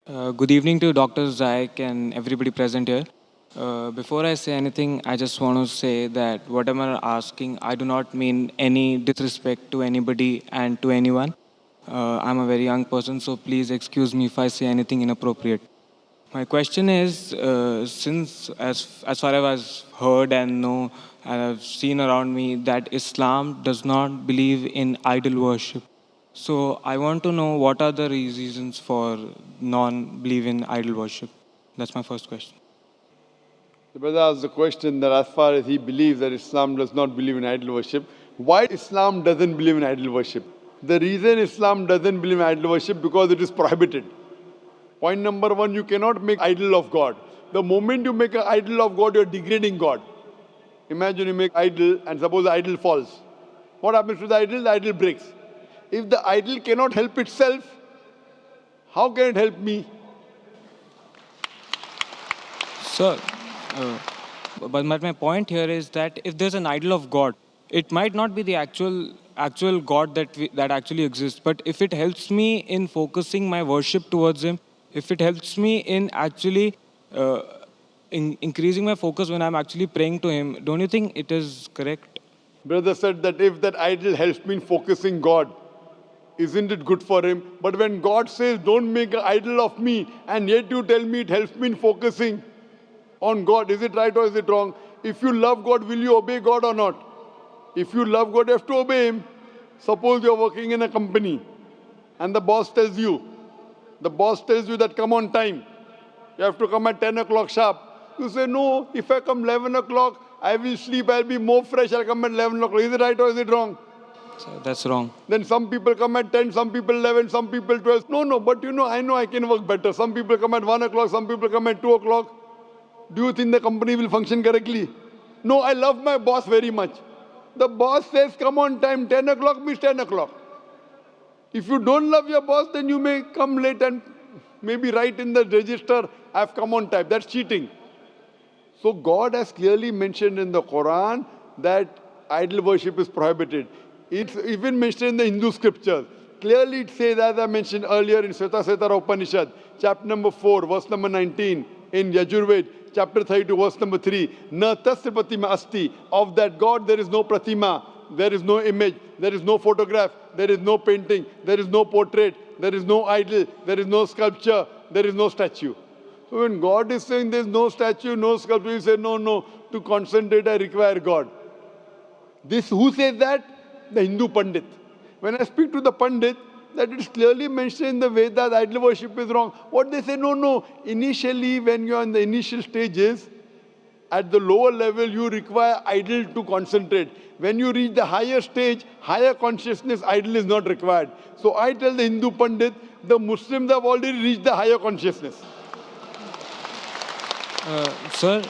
Good evening to Dr. Zaik and everybody present here. Before I say anything, I just want to say that whatever I'm asking, I do not mean any disrespect to anybody and to anyone. I'm a very young person, so please excuse me if I say anything inappropriate. My question is, since as far as I've heard and know and I've seen around me that Islam does not believe in idol worship. So I want to know what are the reasons for non-belief in idol worship. That's my first question. The brother asked the question that as far as he believes that Islam does not believe in idol worship, why Islam doesn't believe in idol worship? The reason Islam doesn't believe in idol worship because it is prohibited. Point number one, you cannot make idol of God. The moment you make an idol of God, you're degrading God. Imagine you make idol and suppose the idol falls. What happens to the idol? The idol breaks. If the idol cannot help itself, how can it help me? So, uh, but my point here is that if there's an idol of God, it might not be the actual God that actually exists. But if it helps me in focusing my worship towards Him, if it helps me in actually increasing my focus when I'm actually praying to Him, don't you think it is correct? Brother said that if that idol helps me in focusing God, isn't it good for him? But when God says, don't make an idol of me, and yet you tell me it helps me in focusing on God, is it right or is it wrong? If you love God, will you obey God or not? If you love God, you have to obey Him. Suppose you're working in a company and the boss tells you that come on time. You have to come at 10 o'clock sharp. You say, no, if I come 11 o'clock, I will sleep, I'll be more fresh, I'll come at 11 o'clock. Is it right or is it wrong? So that's wrong. Then some people come at 10, some people 11, some people 12. No, but I know I can work better. Some people come at 1 o'clock, some people come at 2 o'clock. Do you think the company will function correctly? No, I love my boss very much. The boss says come on time, 10 o'clock means 10 o'clock. If you don't love your boss, then you may come late and maybe write in the register, I've come on time. That's cheating. So God has clearly mentioned in the Quran that idol worship is prohibited. It's even mentioned in the Hindu scriptures. Clearly it says, as I mentioned earlier in Svetasvatara Upanishad, chapter number 4, verse number 19, in Yajurved, chapter 32, verse number 3, Na tasya pratima asti. Of that God there is no pratima, there is no image, there is no photograph, there is no painting, there is no portrait, there is no idol, there is no sculpture, there is no statue. So when God is saying there is no statue, no sculpture, you say, no, to concentrate I require God. This, who says that? The Hindu Pandit. When I speak to the Pandit, that it is clearly mentioned in the Vedas, idol worship is wrong. What they say, no. Initially, when you are in the initial stages, at the lower level, you require idol to concentrate. When you reach the higher stage, higher consciousness, idol is not required. So I tell the Hindu Pandit, the Muslims have already reached the higher consciousness. Sir,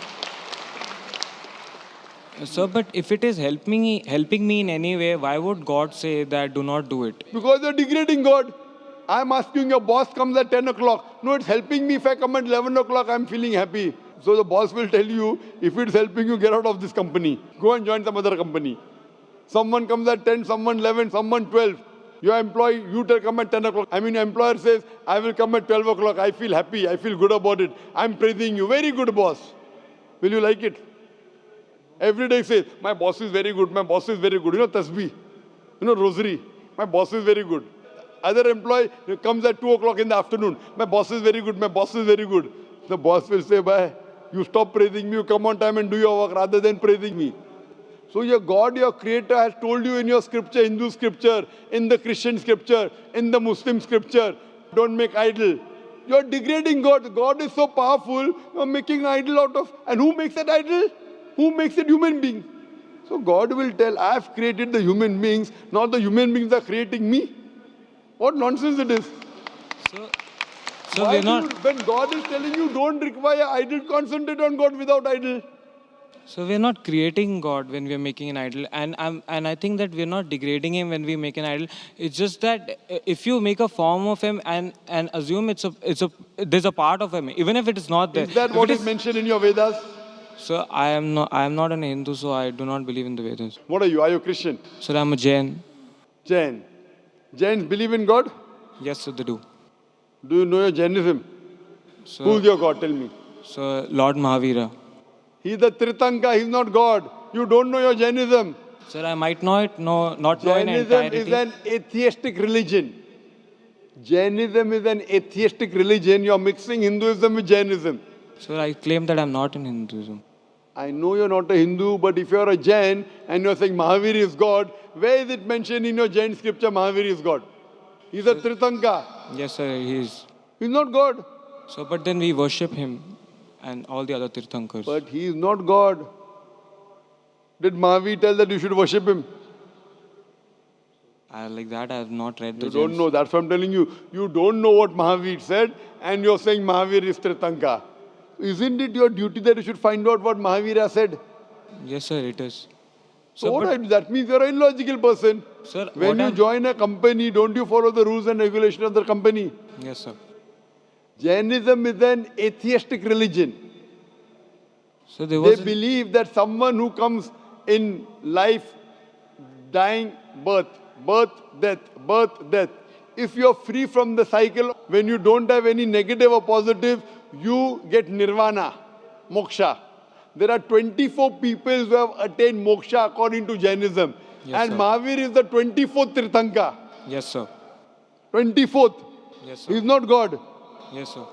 Sir, but if it is helping me in any way, why would God say that do not do it? Because you're degrading God. I'm asking your boss comes at 10 o'clock. No, it's helping me if I come at 11 o'clock, I'm feeling happy. So the boss will tell you, if it's helping you, get out of this company. Go and join some other company. Someone comes at 10, someone 11, someone 12. Your employee, you tell come at 10 o'clock. I mean, your employer says, I will come at 12 o'clock. I feel happy. I feel good about it. I'm praising you. Very good, boss. Will you like it? Every day says, my boss is very good. My boss is very good. Tasbih. Rosary. My boss is very good. Other employee comes at 2 o'clock in the afternoon. My boss is very good. My boss is very good. The boss will say, bye. You stop praising me. You come on time and do your work rather than praising me. So your God, your creator has told you in your scripture, Hindu scripture, in the Christian scripture, in the Muslim scripture, don't make idol. You're degrading God. God is so powerful, you're making idol out of, and who makes that idol? Who makes it human being? So God will tell, I have created the human beings, not the human beings are creating me. What nonsense it is. So, so we're not. When God is telling you don't require idol, concentrate on God without idol. So we're not creating God when we're making an idol, and I think that we're not degrading Him when we make an idol. It's just that if you make a form of Him and assume there's a part of Him, even if it is not there. Is that what is mentioned in your Vedas? So I am not an Hindu, so I do not believe in the Vedas. What are you? Are you a Christian? So I'm a Jain. Jain. Jains believe in God? Yes, so they do. Do you know your Jainism? Who's your God? Tell me. So Lord Mahavira. He's the Tritanka. He's not God. You don't know your Jainism. Sir, I might know it, not know in Jainism is entirety. an atheistic religion. Jainism is an atheistic religion. You're mixing Hinduism with Jainism. Sir, I claim that I'm not in Hinduism. I know you're not a Hindu, but if you're a Jain and you're saying Mahavir is God, where is it mentioned in your Jain scripture Mahavir is God? He's a Tritanka. Yes, sir, he is. He's not God. So, but then we worship him and all the other Tirthankars. But he is not God. Did Mahavir tell that you should worship him? Like that, I have not read the You don't Jains. know. That's what I'm telling you. You don't know what Mahavir said, and you're saying Mahavir is Tritanka. Isn't it your duty that you should find out what Mahavir has said? Yes, sir, it is. So Sir, what but- that means you're an illogical person. Sir, When what you I'm- join a company, don't you follow the rules and regulations of the company? Yes, sir. Jainism is an atheistic religion. So there They was. believe that someone who comes in life, dying, birth, death. If you're free from the cycle, when you don't have any negative or positive, you get nirvana, moksha. There are 24 people who have attained moksha according to Jainism. Yes, and sir. Mahavir is the 24th Tirthanka. Yes, sir. 24th. Yes, sir. He's not God. Yes, sir.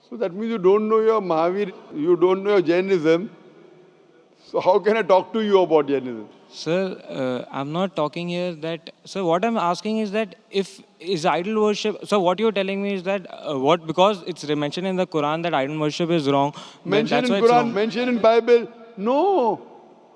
So that means you don't know your Mahavir, you don't know your Jainism. So how can I talk to you about Jainism? Sir, I'm not talking here that. Sir, what I'm asking is that if is idol worship. So what you're telling me is that what because it's mentioned in the Quran that idol worship is wrong. Then Mentioned that's in why it's Quran, wrong. mentioned in Bible. No.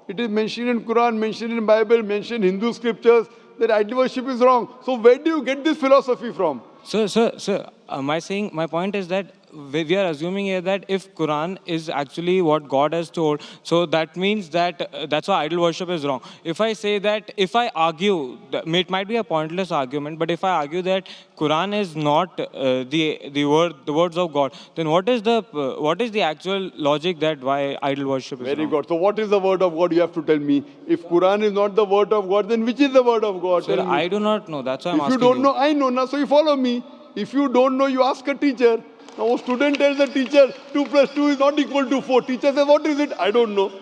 It is mentioned in Quran, mentioned in Bible, mentioned in Hindu scriptures that idol worship is wrong. So where do you get this philosophy from? Sir, my point is that we are assuming here that if Quran is actually what God has told, so that means that that's why idol worship is wrong. If I say that, if I argue, it might be a pointless argument, but if I argue that Quran is not the words of God, then what is the actual logic that why idol worship is Very wrong? good. So what is the word of God? You have to tell me. If Quran is not the word of God, then which is the word of God? Sir, Tell me. I do not know. That's why I'm If you asking don't know, I know now, so you follow me. If you don't know, you ask a teacher. Now a student tells the teacher 2 plus 2 is not equal to 4. Teacher says, what is it? I don't know.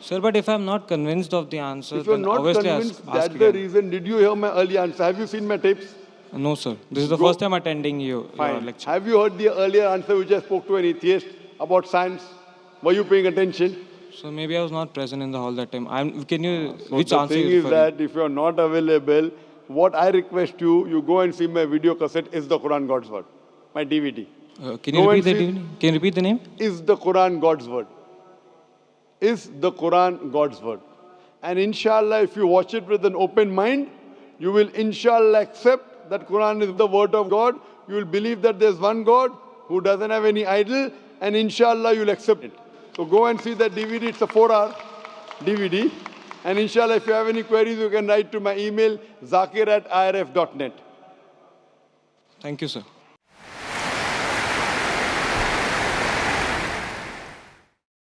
Sir, but if I'm not convinced of the answer, If you're then not obviously convinced, ask that's the again. reason. Did you hear my earlier answer? Have you seen my tapes? No, sir. This is the Go- first time attending your Fine. lecture. Have you heard the earlier answer which I spoke to an atheist about science? Were you paying attention? So maybe I was not present in the hall that time. Can you, So which the answer thing you is that if you're not available, what I request you, you go and see my video cassette, Is the Quran God's Word? My DVD. Can you Go repeat and see- Can you repeat the name? Is the Quran God's Word? Is the Quran God's Word? And inshallah, if you watch it with an open mind, you will inshallah accept that Quran is the word of God. You will believe that there's one God who doesn't have any idol, and inshallah you'll accept it. So go and see that DVD. It's a 4-hour DVD. And inshallah, if you have any queries, you can write to my email, zakir@irf.net. Thank you, sir.